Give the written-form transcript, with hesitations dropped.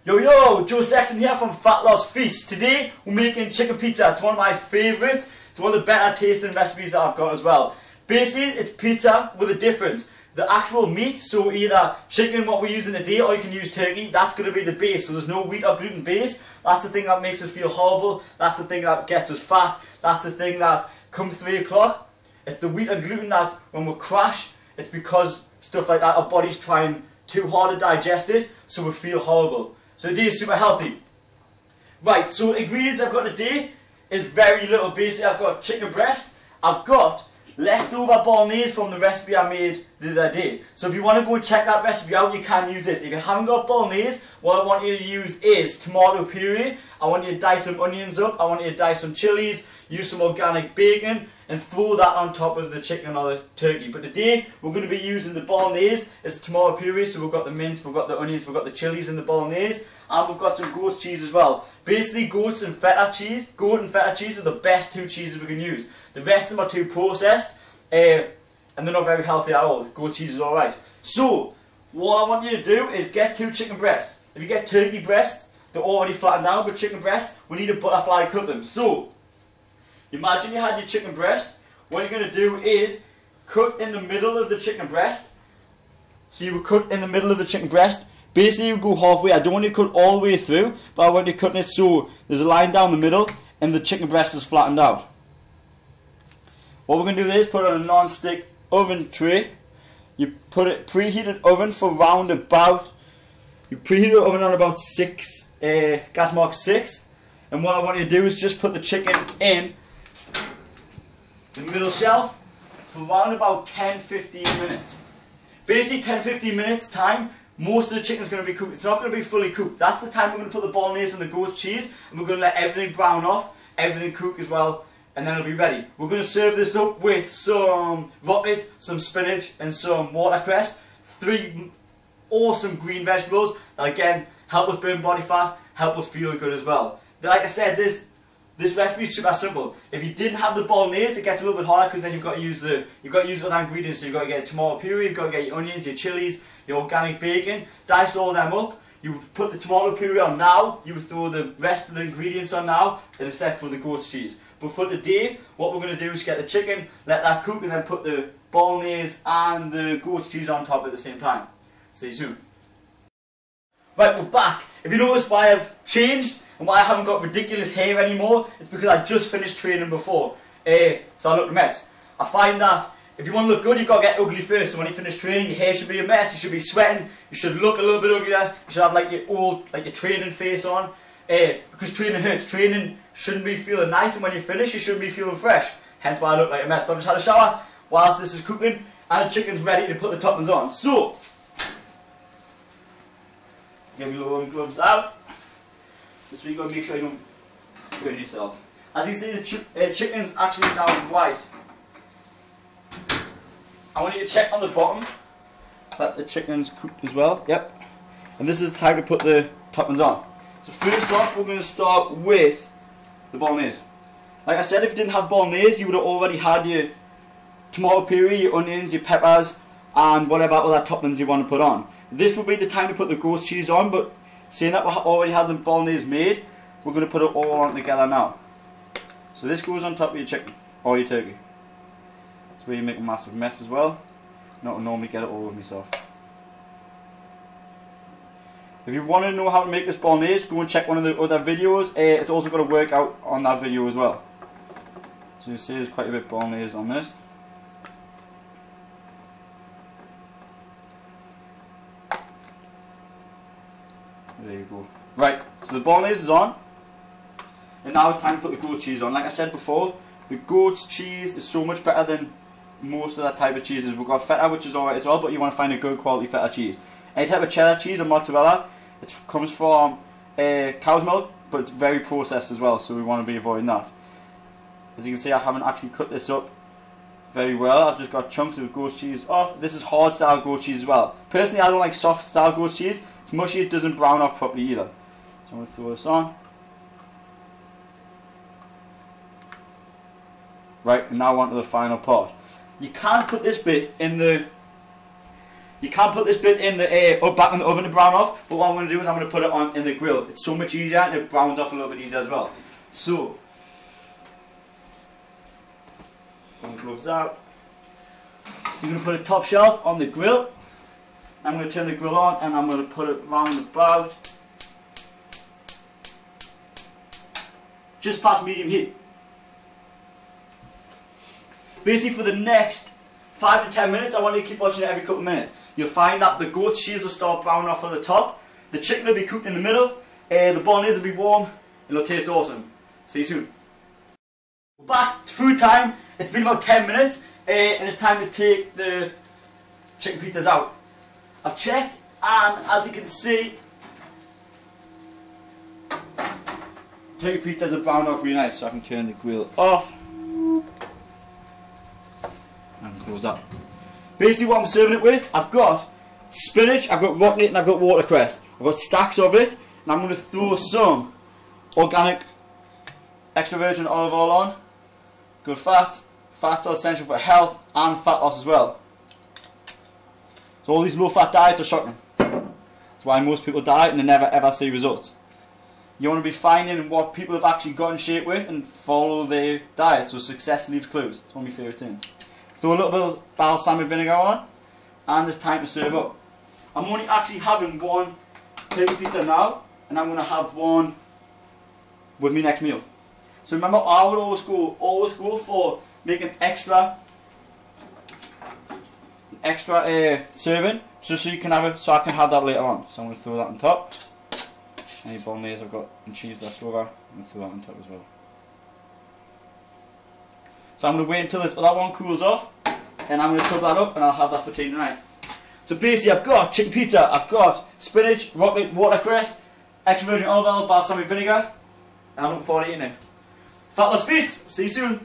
Yo, Joe Sexton here from Fat Loss Feast. Today we're making chicken pizza. It's one of my favourites. It's one of the better tasting recipes that I've got as well. Basically, it's pizza with a difference. The actual meat, so either chicken, what we're using today, or you can use turkey, that's going to be the base. So there's no wheat or gluten base. That's the thing that makes us feel horrible. That's the thing that gets us fat. That's the thing that, come 3 o'clock, it's the wheat and gluten that, when we crash, it's because stuff like that, our body's trying too hard to digest it, so we feel horrible. So today is super healthy. Right, so ingredients I've got today is very little. Basically, I've got chicken breast. I've got leftover bolognese from the recipe I made the other day. So if you want to go and check that recipe out, you can use this. If you haven't got bolognese, what I want you to use is tomato puree. I want you to dice some onions up. I want you to dice some chilies, use some organic bacon, and throw that on top of the chicken or the turkey. But today, we're going to be using the bolognese. It's tomato puree, so we've got the mince, we've got the onions, we've got the chilies and the bolognese, and we've got some goat cheese as well. Basically, goat and feta cheese are the best 2 cheeses we can use. The rest of them are too processed, and they're not very healthy at all. Goat cheese is alright. So, what I want you to do is get 2 chicken breasts. If you get turkey breasts, they're already flattened down, but chicken breasts, we need to butterfly cook them. So, imagine you had your chicken breast. What you're going to do is cut in the middle of the chicken breast. So you would cut in the middle of the chicken breast. Basically you go halfway. I don't want you to cut all the way through, but I want you to cut it so there's a line down the middle and the chicken breast is flattened out. What we're going to do is put it on a non-stick oven tray. You put it preheated oven for round about, you preheat the oven on about 6, gas mark 6. And what I want you to do is just put the chicken in the middle shelf for around about 10-15 minutes. Basically 10-15 minutes time, most of the chicken is going to be cooked. It's not going to be fully cooked. That's the time we're going to put the bolognese and the goat cheese, and we're going to let everything brown off, everything cook as well, and then it'll be ready. We're going to serve this up with some rocket, some spinach and some watercress. 3 awesome green vegetables that again help us burn body fat, help us feel good as well. Like I said, this recipe is super simple. If you didn't have the bolognese, it gets a little bit harder because then you've got to use other ingredients. So you've got to get tomato puree, you've got to get your onions, your chilies, your organic bacon, dice all them up. You would put the tomato puree on now, you would throw the rest of the ingredients on now, and it's set for the goat cheese. But for today, what we're going to do is get the chicken, let that cook, and then put the bolognese and the goat cheese on top at the same time. See you soon. Right, we're back. If you notice why I've changed and why I haven't got ridiculous hair anymore, it's because I just finished training before. So I look a mess. I find that if you want to look good, you've got to get ugly first. So when you finish training, your hair should be a mess, you should be sweating, you should look a little bit uglier, you should have like your old, like your training face on. Because training hurts. Training shouldn't be feeling nice, and when you finish, you shouldn't be feeling fresh. Hence why I look like a mess. But I've just had a shower whilst this is cooking, and the chicken's ready to put the toppings on. So, get your little gloves out. This way you got to make sure you don't burn yourself. As you see, the chicken's actually now white. I want you to check on the bottom that the chicken's cooked as well. Yep. And this is the time to put the toppings on. So first off, we're going to start with the bolognese. Like I said, if you didn't have bolognese, you would have already had your tomato puree, your onions, your peppers, and whatever other toppings you want to put on. This will be the time to put the goat cheese on, but seeing that we already had the bolognese made, we're going to put it all on together now. So this goes on top of your chicken, or your turkey. That's where you make a massive mess as well. Not normally get it all over myself. If you want to know how to make this bolognese, go and check one of the other videos. It's also got to work out on that video as well. So you see there's quite a bit of bolognese on this. There you go. Right, so the bolognese is on. And now it's time to put the goat cheese on. Like I said before, the goat's cheese is so much better than most of that type of cheeses. We've got feta, which is alright as well, but you want to find a good quality feta cheese. Any type of cheddar cheese or mozzarella, it comes from cow's milk, but it's very processed as well, so we want to be avoiding that. As you can see, I haven't actually cut this up very well. I've just got chunks of goat cheese off. This is hard style goat cheese as well. Personally, I don't like soft style goat cheese. It's mushy, it doesn't brown off properly either. So I'm going to throw this on. Right, and now on to the final part. You can put this bit in the You can put this bit in the back in the oven to brown off, but what I'm going to do is I'm going to put it on in the grill. It's so much easier and it browns off a little bit easier as well. So, gloves out. You're going to put a top shelf on the grill. I'm going to turn the grill on and I'm going to put it round about just past medium heat. Basically for the next 5 to 10 minutes, I want you to keep watching it every couple of minutes. You'll find that the goat cheese will start browning off at the top, the chicken will be cooked in the middle, the bolognese will be warm, and it'll taste awesome. See you soon. Back to food time. It's been about 10 minutes and it's time to take the chicken pizzas out. I've checked and as you can see, chicken pizzas are browned off really nice, so I can turn the grill off and close that. Basically what I'm serving it with, I've got spinach, I've got rocket and I've got watercress. I've got stacks of it and I'm going to throw some organic extra virgin olive oil on. Good fat. Fats are essential for health and fat loss as well. So all these low fat diets are shocking. That's why most people diet and they never ever see results. You want to be finding what people have actually got in shape with and follow their diet, so success leaves clues. It's one of my favourite things. Throw a little bit of balsamic vinegar on and it's time to serve up. I'm only actually having one chicken pizza now and I'm going to have one with my next meal. So remember, I would always go for making extra serving just so you can have it, so I can have that later on. So I'm going to throw that on top. Any bolognese I've got and cheese left over, I'm going to throw that on top as well. So I'm going to wait until that one cools off, and I'm going to chop that up, and I'll have that for tea tonight. So basically, I've got chicken pizza, I've got spinach, rocket, watercress, extra virgin olive oil, balsamic vinegar, and I'm looking forward to eating it. Fat loss feast. See you soon.